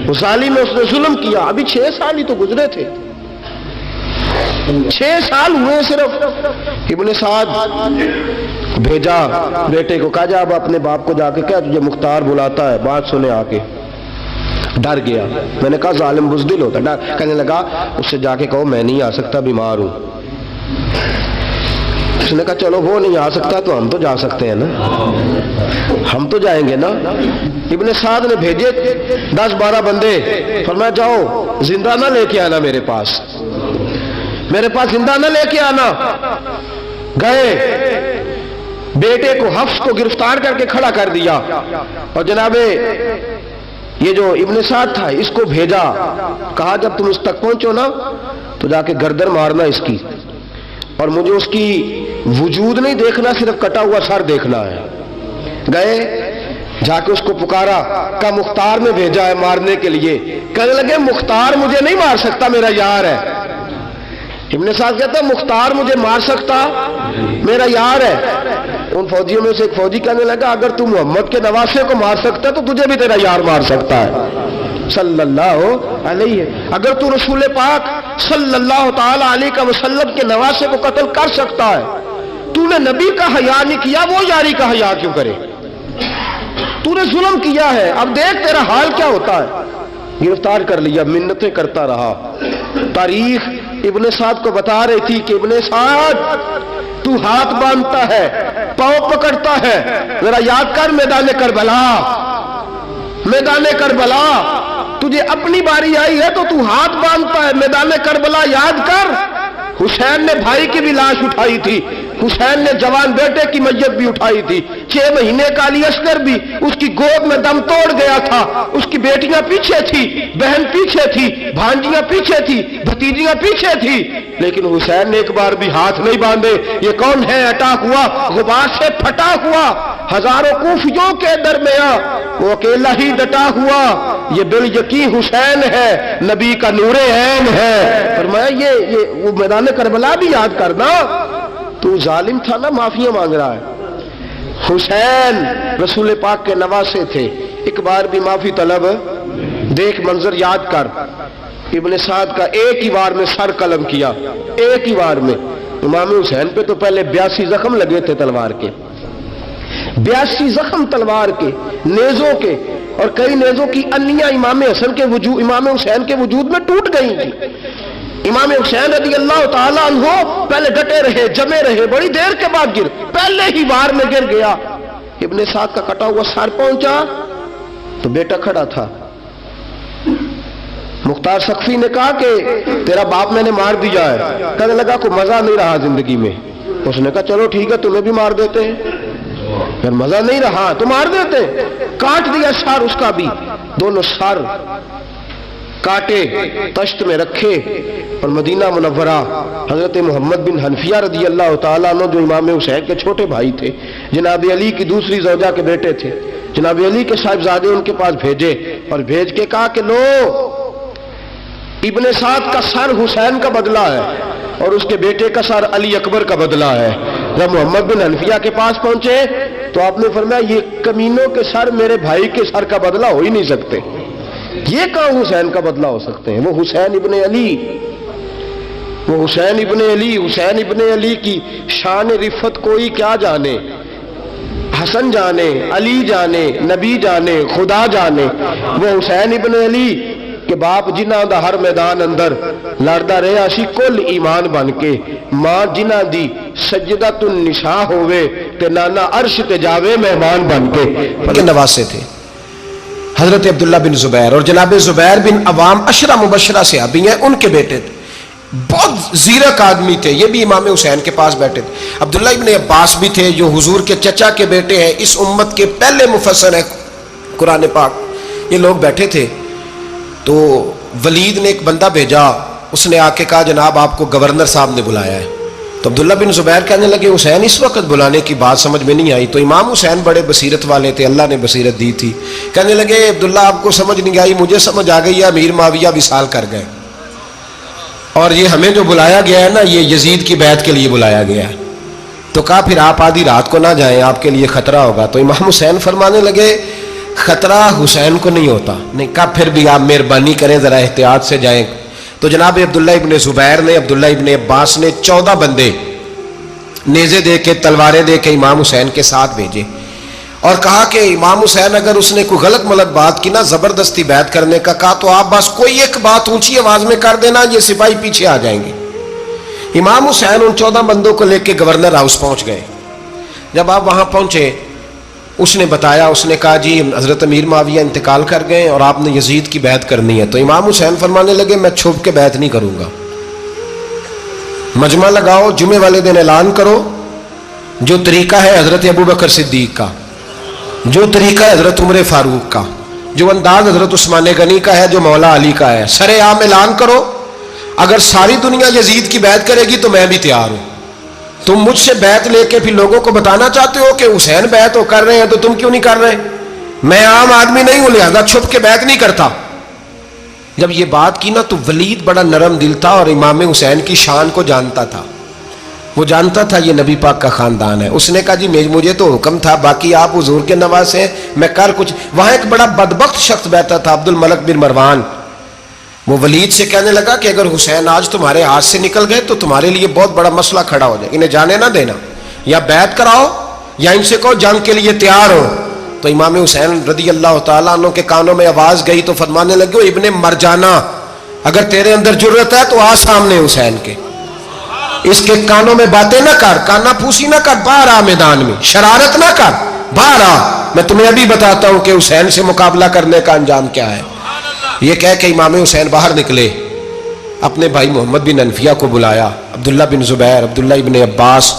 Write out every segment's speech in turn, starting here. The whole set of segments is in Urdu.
اس ظالم نے اس نے ظلم کیا. ابھی 6 سال ہی تو گزرے تھے, 6 سال ہوئے صرف. ابن سعد بھیجا بیٹے کو, کہا جا اب اپنے باپ کو جا کے کہہ تجھے مختار بلاتا ہے, بات سنے آ کے. ڈر گیا. میں نے کہا ظالم بزدل ہوتا ہے. کہنے لگا اس سے جا کے کہو میں نہیں آ سکتا, بیمار ہوں. اس نے کہا چلو وہ نہیں آ سکتا تو ہم تو جا سکتے ہیں نا, ہم تو جائیں گے نا. ابن سعد نے بھیجے 10-12 بندے, فرمایا جاؤ زندہ نہ لے کے آنا میرے پاس, میرے پاس زندہ نہ لے کے آنا. گئے, بیٹے کو حفص کو گرفتار کر کے کھڑا کر دیا, اور جناب یہ جو ابن سعد تھا اس کو بھیجا, کہا جب تم اس تک پہنچو نا تو جا کے گردن مارنا اس کی, اور مجھے اس کی وجود نہیں دیکھنا, صرف کٹا ہوا سر دیکھنا ہے. گئے, جا کے اس کو پکارا, کا مختار نے بھیجا ہے مارنے کے لیے. کہنے لگے مختار مجھے نہیں مار سکتا, میرا یار ہے. ابن سعد کہتا ہے مختار مجھے مار سکتا, میرا یار ہے. ان فوجیوں میں سے ایک فوجی کہنے لگا اگر تو محمد کے نواسے کو مار سکتا ہے تو تجھے بھی تیرا یار مار سکتا ہے صلی اللہ علیہ. اگر تو رسول پاک صلی اللہ تعالی علیہ وسلم کے نواسے کو قتل کر سکتا ہے, تو نے نبی کا حیا نہیں کیا, وہ یاری کا حیا کیوں کرے؟ تو نے ظلم کیا ہے, اب دیکھ تیرا حال کیا ہوتا ہے. گرفتار کر لیا, منتیں کرتا رہا. تاریخ ابن سعد کو بتا رہی تھی کہ ابن سعد تو ہاتھ باندھتا ہے, پاؤں پکڑتا ہے, ذرا یاد کر میدان کربلا, میدان کربلا تجھے اپنی باری آئی ہے تو تو ہاتھ باندھتا ہے. میدان کربلا یاد کر, حسین نے بھائی کی بھی لاش اٹھائی تھی, حسین نے جوان بیٹے کی میت بھی اٹھائی تھی. 6 مہینے کا علی اصغر بھی اس کی گود میں دم توڑ گیا تھا. اس کی بیٹیاں پیچھے تھی, بہن پیچھے تھی, بھانجیاں پیچھے تھی, بھتیجیاں پیچھے تھی, لیکن حسین نے ایک بار بھی ہاتھ نہیں باندھے. یہ کون ہے اٹیک ہوا, غبار سے پھٹا ہوا, ہزاروں کوفیوں کے درمیان وہ اکیلا ہی ڈٹا ہوا. یہ بال یقین حسین ہے, نبی کا نور عین ہے. فرمایا یہ وہ میدان کربلا بھی یاد کرنا. تو ظالم تھا نا, معافیاں مانگ رہا ہے. حسین رسول پاک کے نواسے تھے, ایک بار بھی معافی طلب. دیکھ منظر یاد کر, ابن سعد کا ایک ہی بار میں سر قلم کیا, ایک ہی بار میں. امام حسین پہ تو پہلے 82 زخم لگے تھے تلوار کے, 82 زخم تلوار کے, نیزوں کے, اور کئی نیزوں کی انیاں امام حسین کے وجود میں ٹوٹ گئی تھی. امام حسین رضی اللہ تعالیٰ عنہ پہلے ڈٹے رہے, جمے رہے, بڑی دیر کے بعد پہلے ہی بار میں گر گیا. ابن سعد کا کٹا ہوا سر پہنچا تو بیٹا کھڑا تھا. مختار سقفی نے کہا کہ تیرا باپ میں نے مار دیا ہے. کہنے لگا کوئی مزہ نہیں رہا زندگی میں. اس نے کہا چلو ٹھیک ہے, تمہیں بھی مار دیتے ہیں. پھر مزہ نہیں رہا تو مار دیتے. کاٹ دیا سر اس کا بھی, دونوں سر کاٹے, تشت میں رکھے, اور مدینہ منورہ حضرت محمد بن حنفیہ رضی اللہ تعالیٰ عنہ جو امام حسین کے چھوٹے بھائی تھے, جناب علی کی دوسری زوجہ کے بیٹے تھے, جناب علی کے صاحبزادے ان کے پاس بھیجے, اور بھیج کے کہا کہ لو ابن سعد کا سر حسین کا بدلہ ہے اور اس کے بیٹے کا سر علی اکبر کا بدلہ ہے. جب محمد بن حنفیہ کے پاس پہنچے تو آپ نے فرمایا یہ کمینوں کے سر میرے بھائی کے سر کا بدلہ ہو ہی نہیں سکتے, یہ کہاں حسین کا بدلہ ہو سکتے ہیں. وہ حسین ابن علی, وہ حسین ابن علی, حسین ابن علی کی شان رفت کوئی کیا جانے, حسن جانے, علی جانے, نبی جانے, خدا جانے. وہ حسین ابن علی کہ باپ جنہ دا ہر میدان اندر لڑدا رہا سی کل ایمان بن کے, ماں جنہ دی سجدۃ النساء ہوئے تے نانا عرش تے جاوے مہمان بن کے. نواسے تھے حضرت عبداللہ بن زبیر, اور جناب زبیر بن عوام عشرہ مبشرہ صحابی ہیں, ان کے بیٹے تھے. بہت زیرک آدمی تھے, یہ بھی امام حسین کے پاس بیٹھے تھے. عبداللہ ابن عباس بھی تھے جو حضور کے چچا کے بیٹے ہیں, اس امت کے پہلے مفسر ہیں قرآن پاک. یہ لوگ بیٹھے تھے تو ولید نے ایک بندہ بھیجا, اس نے آ کے کہا جناب آپ کو گورنر صاحب نے بلایا ہے. تو عبداللہ بن زبیر کہنے لگے حسین اس وقت بلانے کی بات سمجھ میں نہیں آئی. تو امام حسین بڑے بصیرت والے تھے, اللہ نے بصیرت دی تھی. کہنے لگے عبداللہ آپ کو سمجھ نہیں آئی, مجھے سمجھ آ گئی ہے, امیر معاویہ وصال کر گئے, اور یہ ہمیں جو بلایا گیا ہے نا یہ یزید کی بیعت کے لیے بلایا گیا ہے. تو کہا پھر آپ آدھی رات کو نہ جائیں, آپ کے لیے خطرہ ہوگا. تو امام حسین فرمانے لگے خطرہ حسین کو نہیں ہوتا. نہیں کہا پھر بھی آپ مہربانی کریں ذرا احتیاط سے جائیں. تو جناب عبداللہ ابن زبیر نے, عبداللہ ابن عباس نے 14 بندے نیزے دے کے, تلواریں دے کے امام حسین کے ساتھ بھیجے اور کہا کہ امام حسین اگر اس نے کوئی غلط ملت بات کی نا, زبردستی بیعت کرنے کا کہا, تو آپ بس کوئی ایک بات اونچی آواز میں کر دینا, یہ سپاہی پیچھے آ جائیں گے. امام حسین ان 14 بندوں کو لے کے گورنر ہاؤس پہنچ گئے. جب آپ وہاں پہنچے اس نے بتایا, اس نے کہا جی حضرت امیر معاویہ انتقال کر گئے اور آپ نے یزید کی بیعت کرنی ہے. تو امام حسین فرمانے لگے میں چھپ کے بیعت نہیں کروں گا, مجمع لگاؤ, جمعے والے دن اعلان کرو, جو طریقہ ہے حضرت ابوبکر صدیق کا, جو طریقہ ہے حضرت عمر فاروق کا, جو انداز حضرت عثمان غنی کا ہے, جو مولا علی کا ہے, سر عام اعلان کرو. اگر ساری دنیا یزید کی بیعت کرے گی تو میں بھی تیار ہوں. تم مجھ سے بیعت لے کے پھر لوگوں کو بتانا چاہتے ہو کہ حسین بیعت ہو کر رہے ہیں تو تم کیوں نہیں کر رہے؟ میں عام آدمی نہیں ہوں, لہذا چھپ کے بیعت نہیں کرتا. جب یہ بات کی نا تو ولید بڑا نرم دل تھا اور امام حسین کی شان کو جانتا تھا. وہ جانتا تھا یہ نبی پاک کا خاندان ہے. اس نے کہا جی مجھے تو حکم تھا, باقی آپ حضور کے نواز ہیں, میں کر کچھ. وہاں ایک بڑا بدبخت شخص بیٹھا تھا, عبد الملک بن مروان. وہ ولید سے کہنے لگا کہ اگر حسین آج تمہارے ہاتھ سے نکل گئے تو تمہارے لیے بہت بڑا مسئلہ کھڑا ہو جائے, انہیں جانے نہ دینا, یا بیعت کراؤ یا ان سے کہو جنگ کے لیے تیار ہو. تو امام حسین رضی اللہ تعالیٰ عنہ کے کانوں میں آواز گئی تو فرمانے لگے, ابن مرجانہ اگر تیرے اندر جرت ہے تو آ سامنے حسین کے, اس کے کانوں میں باتیں نہ کر, کانا پھوسی نہ کر, باہر آ میدان میں, شرارت نہ کر, باہر آ, میں تمہیں ابھی بتاتا ہوں کہ حسین سے مقابلہ کرنے کا انجام کیا ہے. یہ کہہ کہ امام حسین باہر نکلے, اپنے بھائی محمد بن انفیہ کو بلایا, عبداللہ بن زبیر, عبداللہ ابن عباس,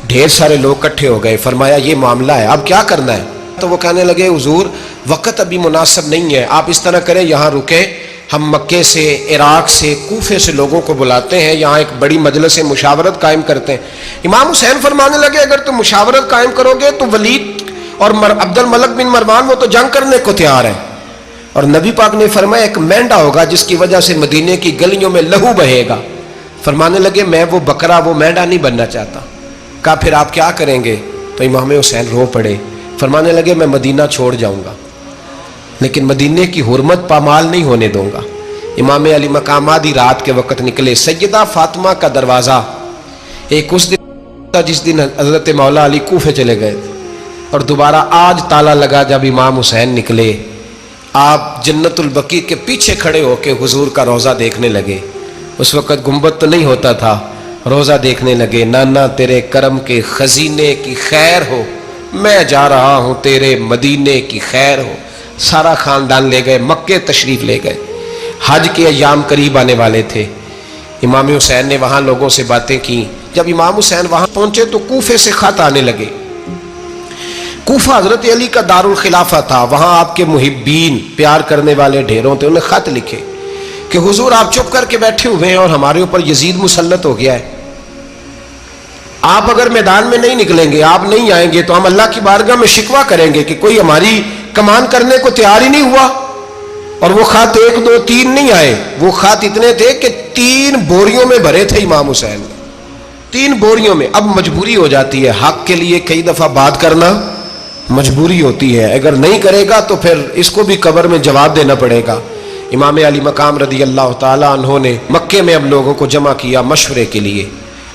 ڈھیر سارے لوگ اکٹھے ہو گئے. فرمایا یہ معاملہ ہے, اب کیا کرنا ہے؟ تو وہ کہنے لگے حضور وقت ابھی مناسب نہیں ہے, آپ اس طرح کریں یہاں رکیں, ہم مکے سے, عراق سے, کوفے سے لوگوں کو بلاتے ہیں, یہاں ایک بڑی مجلس مشاورت قائم کرتے ہیں. امام حسین فرمانے لگے اگر تم مشاورت قائم کرو گے تو ولید اور عبد الملک بن مروان وہ تو جنگ کرنے کو تیار ہیں, اور نبی پاک نے فرمایا ایک مینڈا ہوگا جس کی وجہ سے مدینے کی گلیوں میں لہو بہے گا. فرمانے لگے میں وہ بکرا, وہ مینڈا نہیں بننا چاہتا. کہا پھر آپ کیا کریں گے؟ تو امام حسین رو پڑے, فرمانے لگے میں مدینہ چھوڑ جاؤں گا لیکن مدینے کی حرمت پامال نہیں ہونے دوں گا. امام علی مقام آدھی رات کے وقت نکلے. سیدہ فاطمہ کا دروازہ ایک اس دن تھا جس دن حضرت مولا علی کوفے چلے گئے تھے, اور دوبارہ آج تالا لگا جب امام حسین نکلے. آپ جنت البقیع کے پیچھے کھڑے ہو کے حضور کا روضہ دیکھنے لگے. اس وقت گنبد تو نہیں ہوتا تھا, روضہ دیکھنے لگے. نانا تیرے کرم کے خزینے کی خیر ہو, میں جا رہا ہوں تیرے مدینے کی خیر ہو. سارا خاندان لے گئے, مکے تشریف لے گئے. حج کے ایام قریب آنے والے تھے. امام حسین نے وہاں لوگوں سے باتیں کی. جب امام حسین وہاں پہنچے تو کوفے سے خط آنے لگے. کوفہ حضرت علی کا دار الخلافہ تھا, وہاں آپ کے محبین, پیار کرنے والے ڈھیروں تھے. انہیں خط لکھے کہ حضور آپ چپ کر کے بیٹھے ہوئے ہیں اور ہمارے اوپر یزید مسلط ہو گیا ہے. آپ اگر میدان میں نہیں نکلیں گے, آپ نہیں آئیں گے تو ہم اللہ کی بارگاہ میں شکوہ کریں گے کہ کوئی ہماری کمان کرنے کو تیار ہی نہیں ہوا. اور وہ خط 1 2 3 نہیں آئے, وہ خط اتنے تھے کہ 3 بوریوں میں بھرے تھے امام حسین, 3 بوریوں میں. اب مجبوری ہو جاتی ہے, حق کے لیے کئی دفعہ بات کرنا مجبوری ہوتی ہے, اگر نہیں کرے گا تو پھر اس کو بھی قبر میں جواب دینا پڑے گا. امام علی مقام رضی اللہ تعالیٰ عنہ نے مکے میں اب لوگوں کو جمع کیا مشورے کے لیے.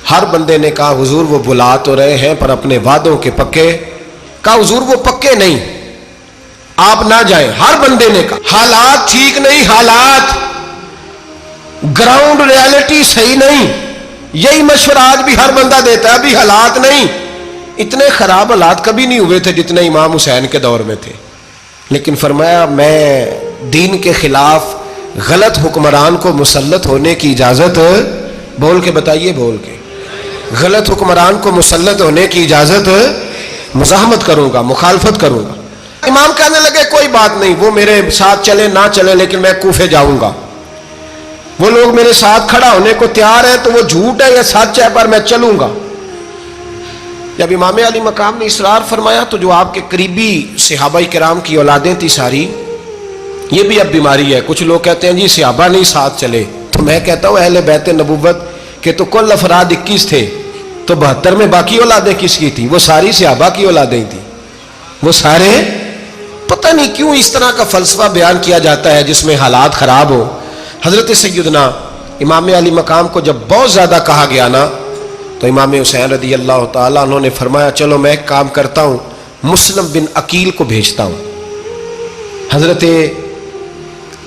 ہر بندے نے کہا حضور وہ بلا تو رہے ہیں پر اپنے وعدوں کے پکے. کہا حضور وہ پکے نہیں, آپ نہ جائیں. ہر بندے نے کہا حالات ٹھیک نہیں, حالات گراؤنڈ ریالٹی صحیح نہیں. یہی مشورہ آج بھی ہر بندہ دیتا ہے, ابھی حالات نہیں. اتنے خراب حالات کبھی نہیں ہوئے تھے جتنے امام حسین کے دور میں تھے. لیکن فرمایا میں دین کے خلاف غلط حکمران کو مسلط ہونے کی اجازت, بول کے بتائیے, بول کے, غلط حکمران کو مسلط ہونے کی اجازت, مزاحمت کروں گا, مخالفت کروں گا. امام کہنے لگے کوئی بات نہیں, وہ میرے ساتھ چلے نہ چلے لیکن میں کوفے جاؤں گا. وہ لوگ میرے ساتھ کھڑا ہونے کو تیار ہے تو وہ جھوٹ ہے یا سچ ہے پر میں چلوں گا. جب امام علی مقام نے اصرار فرمایا تو جو آپ کے قریبی صحابہ کرام کی اولادیں تھی ساری, یہ بھی اب بیماری ہے. کچھ لوگ کہتے ہیں جی صحابہ نہیں ساتھ چلے, تو میں کہتا ہوں اہل بیت نبوت کے تو کل افراد 21 تھے, تو 72 میں باقی اولادیں کس کی تھی؟ وہ ساری صحابہ کی اولادیں تھیں, وہ سارے پتہ نہیں کیوں اس طرح کا فلسفہ بیان کیا جاتا ہے جس میں حالات خراب ہو. حضرت سیدنا امام علی مقام کو جب بہت زیادہ کہا گیا نا تو امام حسین رضی اللہ تعالیٰ عنہ نے فرمایا چلو میں ایک کام کرتا ہوں، مسلم بن عقیل کو بھیجتا ہوں. حضرت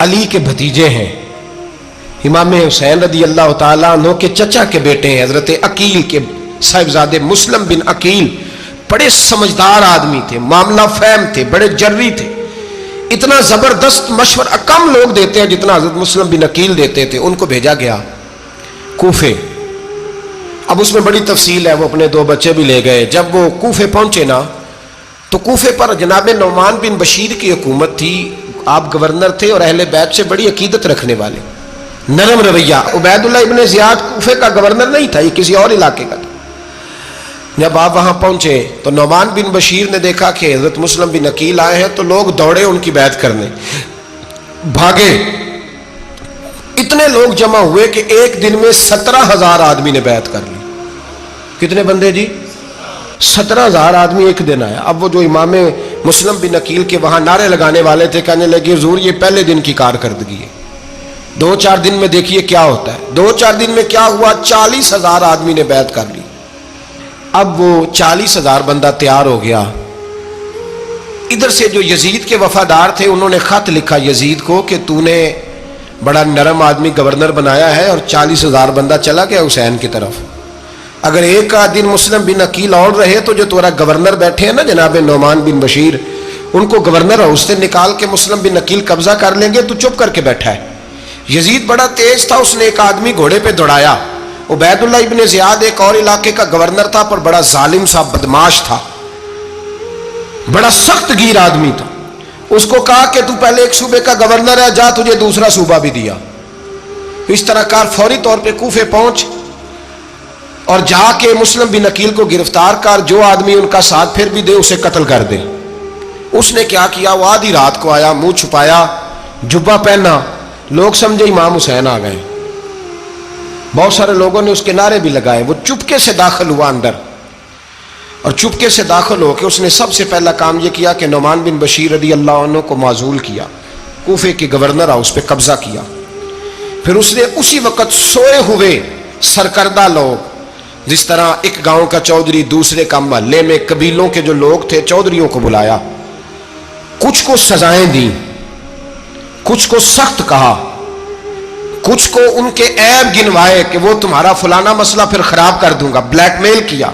علی کے بھتیجے ہیں، امام حسین رضی اللہ تعالیٰ عنہ کے چچا کے بیٹے ہیں حضرت عقیل کے صاحبزادے مسلم بن عقیل. بڑے سمجھدار آدمی تھے، معاملہ فہم تھے، بڑے جری تھے. اتنا زبردست مشورہ کم لوگ دیتے ہیں جتنا حضرت مسلم بن عقیل دیتے تھے. ان کو بھیجا گیا کوفے. اب اس میں بڑی تفصیل ہے، وہ اپنے 2 بچے بھی لے گئے. جب وہ کوفے پہنچے نا تو کوفے پر جناب نعمان بن بشیر کی حکومت تھی. آپ گورنر تھے اور اہل بیت سے بڑی عقیدت رکھنے والے، نرم رویہ. عبید اللہ ابن زیاد کوفے کا گورنر نہیں تھا، یہ کسی اور علاقے کا تھا. جب آپ وہاں پہنچے تو نعمان بن بشیر نے دیکھا کہ حضرت مسلم بن عقیل آئے ہیں تو لوگ دوڑے ان کی بیعت کرنے، بھاگے. اتنے لوگ جمع ہوئے کہ ایک دن میں 17,000 آدمی نے بیعت کر لی. کتنے بندے جی؟ 17,000 آدمی ایک دن آیا. اب وہ جو امام مسلم بن عقیل کے وہاں نعرے لگانے والے تھے کہنے لگے حضور یہ پہلے دن کی کارکردگی ہے، 2-4 دن میں دیکھیے کیا ہوتا ہے. 2-4 دن میں کیا ہوا؟ 40,000 آدمی نے بیعت کر لی. اب وہ 40,000 بندہ تیار ہو گیا. ادھر سے جو یزید کے وفادار تھے انہوں نے خط لکھا یزید کو کہ تو نے بڑا نرم آدمی گورنر بنایا ہے اور 40,000 بندہ چلا گیا حسین کی طرف. اگر ایک دن مسلم بن عقیل اور رہے تو جو تمہارا گورنر بیٹھے ہیں نا جناب نعمان بن بشیر، ان کو گورنر ہاؤس سے نکال کے مسلم بن عقیل قبضہ کر لیں گے. تو چپ کر کے بیٹھا ہے. یزید بڑا تیز تھا، اس نے ایک آدمی گھوڑے پہ دوڑایا. عبید اللہ ابن زیاد ایک اور علاقے کا گورنر تھا پر بڑا ظالم سا بدماش تھا، بڑا سخت گیر آدمی تھا. اس کو کہا کہ تو پہلے ایک صوبے کا گورنر ہے، جا تجھے دوسرا صوبہ بھی دیا. اس طرح کار فوری طور پہ کوفے پہنچ اور جا کے مسلم بن عقیل کو گرفتار کر، جو آدمی ان کا ساتھ پھر بھی دے اسے قتل کر دے. اس نے کیا کیا؟ وہ آدھی رات کو آیا، منہ چھپایا، جبہ پہنا. لوگ سمجھے امام حسین آ گئے. بہت سارے لوگوں نے اس کے نعرے بھی لگائے. وہ چپکے سے داخل ہوا اندر اور چپکے سے داخل ہو کے اس نے سب سے پہلا کام یہ کیا کہ نعمان بن بشیر رضی اللہ عنہ کو معزول کیا، کوفے کے گورنر ہاؤس پہ قبضہ کیا. پھر اس نے اسی وقت سوئے ہوئے سرکردہ لوگ، جس طرح ایک گاؤں کا چودھری دوسرے کا محلے میں قبیلوں کے جو لوگ تھے چودھریوں کو بلایا. کچھ کو سزائیں دیں، کچھ کو سخت کہا، کچھ کو ان کے عیب گنوائے کہ وہ تمہارا فلانا مسئلہ پھر خراب کر دوں گا. بلیک میل کیا.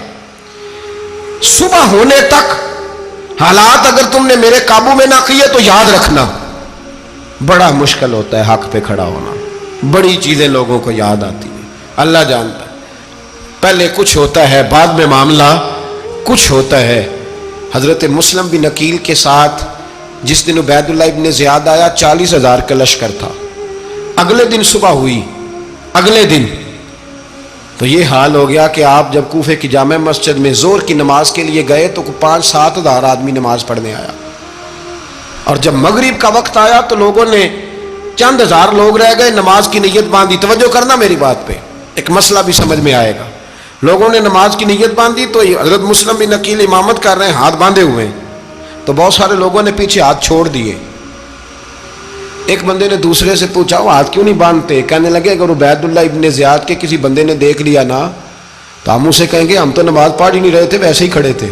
صبح ہونے تک حالات اگر تم نے میرے قابو میں نہ کیے تو یاد رکھنا بڑا مشکل ہوتا ہے حق پہ کھڑا ہونا. بڑی چیزیں لوگوں کو یاد آتی ہیں، اللہ جانتا ہے. پہلے کچھ ہوتا ہے، بعد میں معاملہ کچھ ہوتا ہے. حضرت مسلم بن عقیل کے ساتھ جس دن عبید اللہ ابن زیاد آیا 40,000 کا لشکر تھا. اگلے دن صبح ہوئی، اگلے دن تو یہ حال ہو گیا کہ آپ جب کوفے کی جامع مسجد میں زور کی نماز کے لیے گئے تو 5-7 ہزار آدمی نماز پڑھنے آیا. اور جب مغرب کا وقت آیا تو لوگوں نے چند ہزار لوگ رہ گئے، نماز کی نیت باندھی. توجہ کرنا میری بات پہ، ایک مسئلہ بھی سمجھ میں آئے گا. لوگوں نے نماز کی نیت باندھی تو حضرت مسلم بن عقیل امامت کر رہے ہیں، ہاتھ باندھے ہوئے ہیں. تو بہت سارے لوگوں نے پیچھے ہاتھ چھوڑ دیے. ایک بندے نے دوسرے سے پوچھا وہ ہاتھ کیوں نہیں باندھتے؟ کہنے لگے اگر عبید اللہ ابن زیاد کے کسی بندے نے دیکھ لیا نا تو ہم اسے کہیں گے ہم تو نماز پڑھ ہی نہیں رہے تھے، ویسے ہی کھڑے تھے،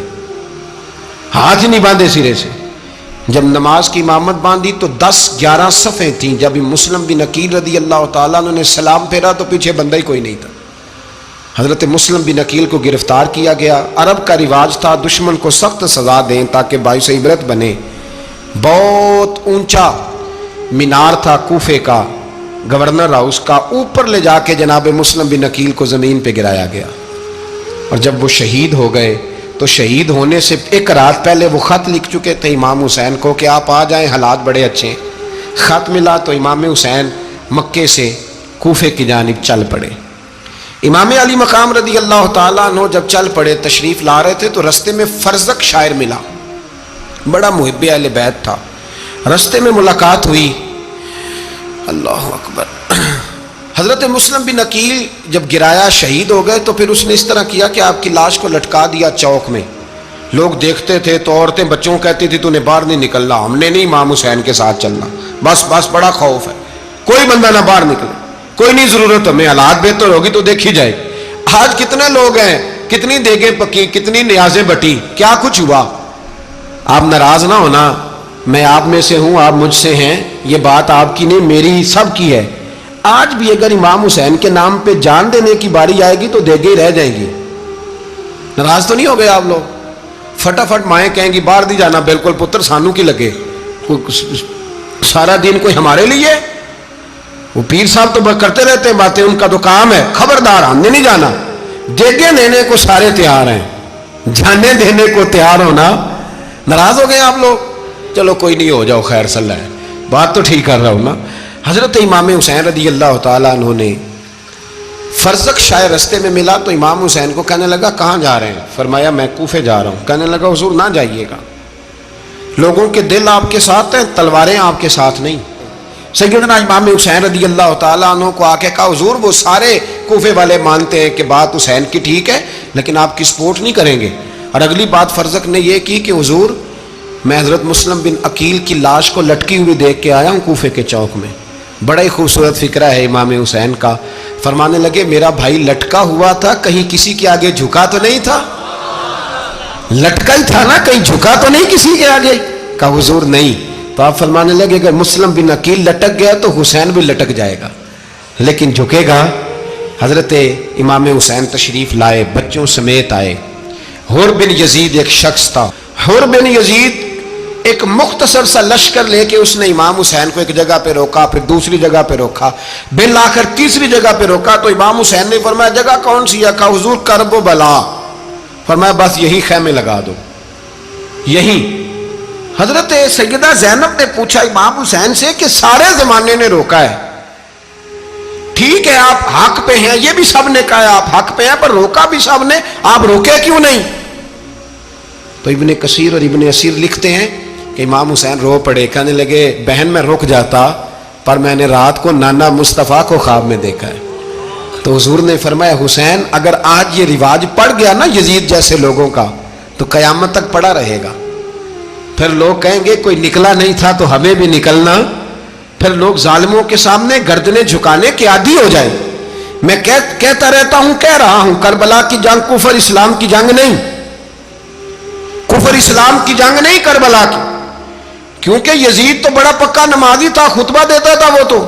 ہاتھ ہی نہیں باندھے سرے سے. جب نماز کی امامت باندھی تو 10-11 صفیں تھیں. جب مسلم بن عقیل رضی اللہ تعالیٰ عنہ نے سلام پھیرا تو پیچھے بندہ ہی کوئی نہیں تھا. حضرت مسلم بن عقیل کو گرفتار کیا گیا. عرب کا رواج تھا دشمن کو سخت سزا دیں تاکہ باعث عبرت بنے. بہت اونچا مینار تھا کوفے کا گورنر ہاؤس کا، اوپر لے جا کے جناب مسلم بن عقیل کو زمین پہ گرایا گیا. اور جب وہ شہید ہو گئے تو شہید ہونے سے ایک رات پہلے وہ خط لکھ چکے تھے امام حسین کو کہ آپ آ جائیں، حالات بڑے اچھے. خط ملا تو امام حسین مکے سے کوفے کی جانب چل پڑے. امام علی مقام رضی اللہ تعالیٰ عنہ جب چل پڑے تشریف لا رہے تھے تو رستے میں فرزق شاعر ملا، بڑا محب اہل بیت تھا. رستے میں ملاقات ہوئی. اللہ اکبر. حضرت مسلم بن عقیل جب گرایا شہید ہو گئے تو پھر اس نے اس طرح کیا کہ آپ کی لاش کو لٹکا دیا چوک میں لوگ دیکھتے تھے تو عورتیں بچوں کہتی تھی تو نے باہر نہیں نکلنا, ہم نے نہیں امام حسین کے ساتھ چلنا, بس بڑا خوف ہے, کوئی بندہ نہ باہر نکلے, کوئی نہیں ضرورت, ہمیں حالات بہتر ہوگی تو دیکھی جائے. آج کتنے لوگ ہیں, کتنی دیگیں پکی, کتنی نیازیں بٹی, کیا کچھ ہوا. آپ ناراض نہ ہونا, میں آپ میں سے ہوں, آپ مجھ سے ہیں, یہ بات آپ کی نہیں میری سب کی ہے. آج بھی اگر امام حسین کے نام پہ جان دینے کی باری آئے گی تو دیگیں رہ جائیں گی. ناراض تو نہیں ہو گئے آپ لوگ؟ فٹافٹ مائیں کہیں گی باہر نہیں جانا, بالکل پتر سانو کی لگے, سارا دن کوئی ہمارے لیے. وہ پیر صاحب تو کرتے رہتے ہیں باتیں, ان کا تو کام ہے, خبردار ہم نے نہیں جانا. دیگیں دینے کو سارے تیار ہیں, جانے دینے کو تیار ہونا. ناراض ہو گئے آپ لوگ؟ چلو کوئی نہیں, ہو جاؤ, خیر صلی اللہ ہے, بات تو ٹھیک کر رہا ہوں نا. حضرت امام حسین رضی اللہ تعالیٰ عنہ نے فرزق شاہ رستے میں ملا تو امام حسین کو کہنے لگا کہاں جا رہے ہیں؟ فرمایا میں کوفے جا رہا ہوں. کہنے لگا حضور نہ جائیے گا, لوگوں کے دل آپ کے ساتھ ہیں, تلواریں آپ کے ساتھ نہیں. سیدنا امام حسین رضی اللہ تعالیٰ عنہ کو آ کے کہا حضور وہ سارے کوفے والے مانتے ہیں کہ بات حسین کی ٹھیک ہے لیکن آپ کی سپورٹ نہیں کریں گے. اور اگلی بات فرزق نے یہ کی کہ حضور میں حضرت مسلم بن عقیل کی لاش کو لٹکی ہوئی دیکھ کے آیا ہوں کوفے کے چوک میں. بڑا ہی خوبصورت فکرہ ہے امام حسین کا. فرمانے لگے میرا بھائی لٹکا ہوا تھا, کہیں کسی کے آگے جھکا تو نہیں تھا؟ لٹکا ہی تھا نا, کہیں جھکا تو نہیں کسی کے آگے؟ کہا حضور نہیں. تو آپ فرمانے لگے اگر مسلم بن عقیل لٹک گیا تو حسین بھی لٹک جائے گا, لیکن جھکے گا. حضرت امام حسین تشریف لائے, بچوں سمیت آئے. حور بن یزید ایک شخص تھا. حور بن یزید ایک مختصر سا لشکر لے کے اس نے امام حسین کو ایک جگہ پہ روکا, پھر دوسری جگہ پہ روکا, بالآخر تیسری جگہ پہ روکا. تو امام حسین نے فرمایا جگہ کون سی ہے؟ کہا حضور کرب و بلا. فرمایا بس یہی خیمے لگا دو, یہی. حضرت سیدہ زینب نے پوچھا امام حسین سے کہ سارے زمانے نے روکا ہے, ٹھیک ہے آپ حق پہ ہیں, یہ بھی سب نے کہا آپ حق پہ ہیں, پر روکا بھی سب نے, آپ روکے کیوں نہیں؟ تو ابن کثیر اور ابن اسیر لکھتے ہیں کہ امام حسین رو پڑے, کہنے لگے بہن میں رک جاتا پر میں نے رات کو نانا مصطفیٰ کو خواب میں دیکھا ہے. تو حضور نے فرمایا حسین اگر آج یہ رواج پڑ گیا نا یزید جیسے لوگوں کا تو قیامت تک پڑا رہے گا. پھر لوگ کہیں گے کوئی نکلا نہیں تھا تو ہمیں بھی نکلنا. پھر لوگ ظالموں کے سامنے گردنیں جھکانے کے عادی ہو جائیں. میں کہتا رہتا ہوں, کہہ رہا ہوں, کربلا کی جنگ کفر اسلام کی جنگ نہیں, کفر اسلام کی جنگ نہیں کربلا کی. کیونکہ یزید تو بڑا پکا نمازی تھا, خطبہ دیتا تھا. وہ تو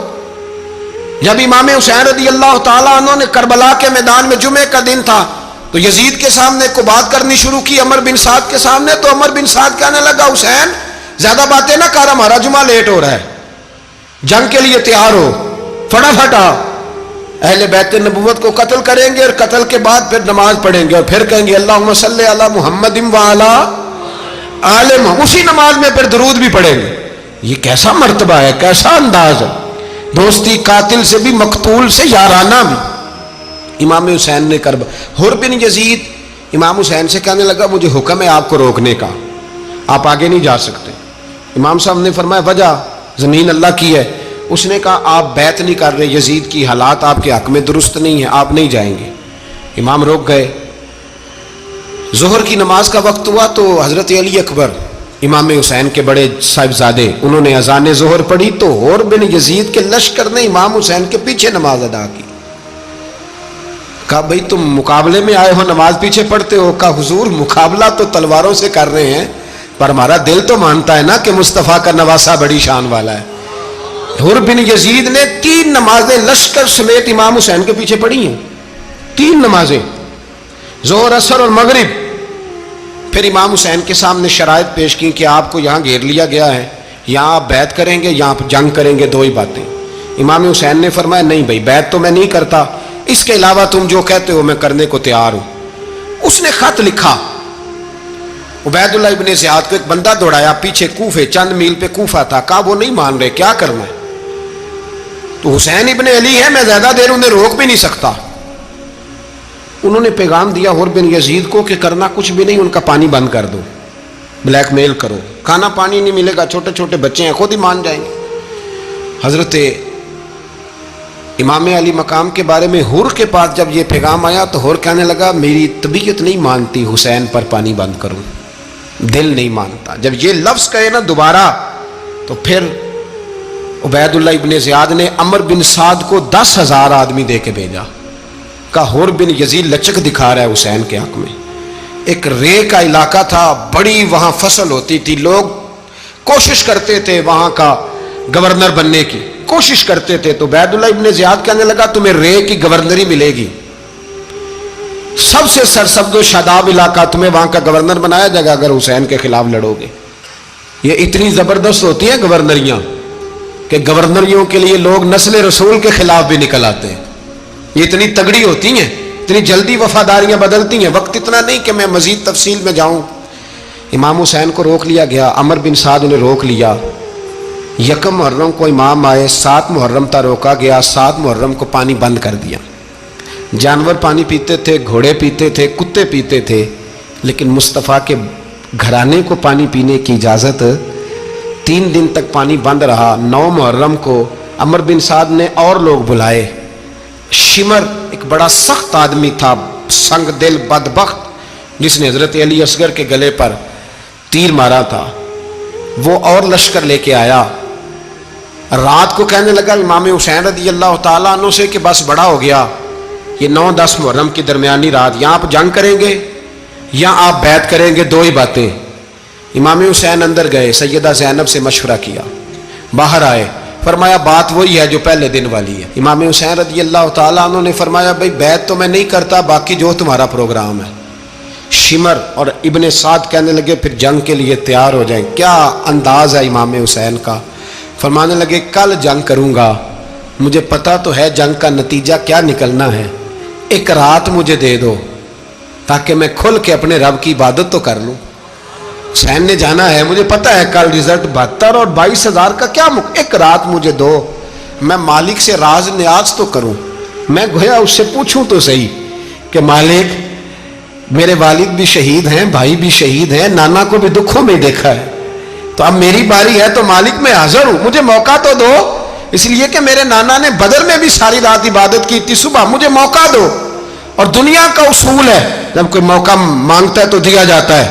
جب امام حسین رضی اللہ تعالیٰ عنہ نے کربلا کے میدان میں جمعے کا دن تھا تو یزید کے سامنے کو بات کرنی شروع کی, عمر بن سعد کے سامنے. تو عمر بن سعد کہنے لگا حسین زیادہ باتیں نہ کر, ہمارا جمعہ لیٹ ہو رہا ہے, جنگ کے لیے تیار ہو, فٹافٹ آ. اہل بیت نبوت کو قتل کریں گے اور قتل کے بعد پھر نماز پڑھیں گے اور پھر کہیں گے اللہم صلی علی محمد وعلی آل محمد, اسی نماز میں پھر درود بھی پڑھیں گے. یہ کیسا مرتبہ ہے, کیسا انداز ہے, دوستی قاتل سے بھی مقتول سے یارانہ بھی. امام حسین نے کرب. حر بن یزید امام حسین سے کہنے لگا مجھے حکم ہے آپ کو روکنے کا, آپ آگے نہیں جا سکتے. امام صاحب نے فرمایا وجہ زمین اللہ کی ہے. اس نے کہا آپ بیعت نہیں کر رہے, یزید کی حالات آپ کے حق میں درست نہیں ہیں, آپ نہیں جائیں گے. امام روک گئے. ظہر کی نماز کا وقت ہوا تو حضرت علی اکبر امام حسین کے بڑے صاحبزادے انہوں نے اذان ظہر پڑھی تو حر بن یزید کے لشکر نے امام حسین کے پیچھے نماز ادا کی. کہا بھئی تم مقابلے میں آئے ہو, نماز پیچھے پڑھتے ہو؟ کہا حضور مقابلہ تو تلواروں سے کر رہے ہیں پر ہمارا دل تو مانتا ہے نا کہ مصطفیٰ کا نواسہ بڑی شان والا ہے. حر بن یزید نے 3 نمازیں لشکر سمیت امام حسین کے پیچھے پڑھی ہیں, 3 نمازیں, ظہر اثر اور مغرب. پھر امام حسین کے سامنے شرائط پیش کی کہ آپ کو یہاں گھیر لیا گیا ہے, یہاں آپ بیعت کریں گے, یہاں آپ جنگ کریں گے, 2 ہی باتیں. امام حسین نے فرمایا نہیں بھائی بیعت تو میں نہیں کرتا, اس کے علاوہ تم جو کہتے ہو میں کرنے کو تیار ہوں. اس نے خط لکھا, عبید اللہ ابن زیاد کو ایک بندہ دوڑایا پیچھے کوفے, چند میل پہ کوفہ تھا. کہا وہ نہیں مان رہے, کیا کرنا ہے؟ تو حسین ابن علی ہے, میں زیادہ دیر انہیں روک بھی نہیں سکتا. انہوں نے پیغام دیا حر بن یزید کو کہ کرنا کچھ بھی نہیں, ان کا پانی بند کر دو, بلیک میل کرو, کھانا پانی نہیں ملے گا, چھوٹے چھوٹے بچے ہیں, خود ہی مان جائیں گے. حضرت امام علی مقام کے بارے میں حر کے پاس جب یہ پیغام آیا تو حر کہنے لگا میری طبیعت نہیں مانتی حسین پر پانی بند کروں. دل نہیں مانتا. جب یہ لفظ کہے نا دوبارہ تو پھر عبید اللہ ابن زیاد نے عمر بن سعد کو 10,000 آدمی دے کے بھیجا. کہا حر بن یزید لچک دکھا رہا ہے حسین کے حق میں. ایک رے کا علاقہ تھا, بڑی وہاں فصل ہوتی تھی, لوگ کوشش کرتے تھے وہاں کا گورنر بننے کی, کوشش کرتے تھے. تو عبید اللہ ابن زیاد کہنے لگا تمہیں رے کی گورنری ملے گی, سب سے سرسبز و شاداب علاقہ, تمہیں وہاں کا گورنر بنایا جائے گا اگر حسین کے خلاف لڑو گے. یہ اتنی زبردست ہوتی ہیں گورنریاں کہ گورنریوں کے لیے لوگ نسل رسول کے خلاف بھی نکل آتے ہیں. یہ اتنی تگڑی ہوتی ہیں, اتنی جلدی وفاداریاں بدلتی ہیں. وقت اتنا نہیں کہ میں مزید تفصیل میں جاؤں. امام حسین کو روک لیا گیا, عمر بن سعد نے روک لیا. یکم محرم کو امام آئے, 7 محرم تا روکا گیا, 7 محرم کو پانی بند کر دیا. جانور پانی پیتے تھے, گھوڑے پیتے تھے, کتے پیتے تھے, لیکن مصطفیٰ کے گھرانے کو پانی پینے کی اجازت. 3 دن تک پانی بند رہا. 9 محرم کو عمر بن سعد نے اور لوگ بلائے. شمر ایک بڑا سخت آدمی تھا, سنگ دل بدبخت, جس نے حضرت علی اصغر کے گلے پر تیر مارا تھا, وہ اور لشکر لے کے آیا. رات کو کہنے لگا امام حسین رضی اللہ تعالیٰ عنہ سے کہ بس بڑا ہو گیا, یہ 9-10 محرم کی درمیانی رات, یا آپ جنگ کریں گے یا آپ بیعت کریں گے, 2 ہی باتیں. امام حسین اندر گئے, سیدہ زینب سے مشورہ کیا, باہر آئے, فرمایا بات وہی ہے جو پہلے دن والی ہے. امام حسین رضی اللہ تعالیٰ عنہ نے فرمایا بھائی بیعت تو میں نہیں کرتا, باقی جو تمہارا پروگرام ہے. شمر اور ابن سعد کہنے لگے پھر جنگ کے لیے تیار ہو جائیں. کیا انداز ہے امام حسین کا. فرمانے لگے کل جنگ کروں گا, مجھے پتا تو ہے جنگ کا نتیجہ کیا نکلنا ہے, 1 رات مجھے دے دو تاکہ میں کھل کے اپنے رب کی عبادت تو کر لوں. حسین نے جانا ہے, مجھے پتا ہے کل رزلٹ 72 اور 22,000 کا کیا 1 رات مجھے دو, میں مالک سے راز نیاز تو کروں. میں گویا اس سے پوچھوں تو صحیح کہ مالک میرے والد بھی شہید ہیں, بھائی بھی شہید ہیں, نانا کو بھی دکھوں میں دیکھا ہے, تو اب میری باری ہے تو مالک میں حاضر ہوں, مجھے موقع تو دو. اس لیے کہ میرے نانا نے بدر میں بھی ساری رات عبادت کی تھی, صبح مجھے موقع دو. اور دنیا کا اصول ہے جب کوئی موقع مانگتا ہے تو دیا جاتا ہے.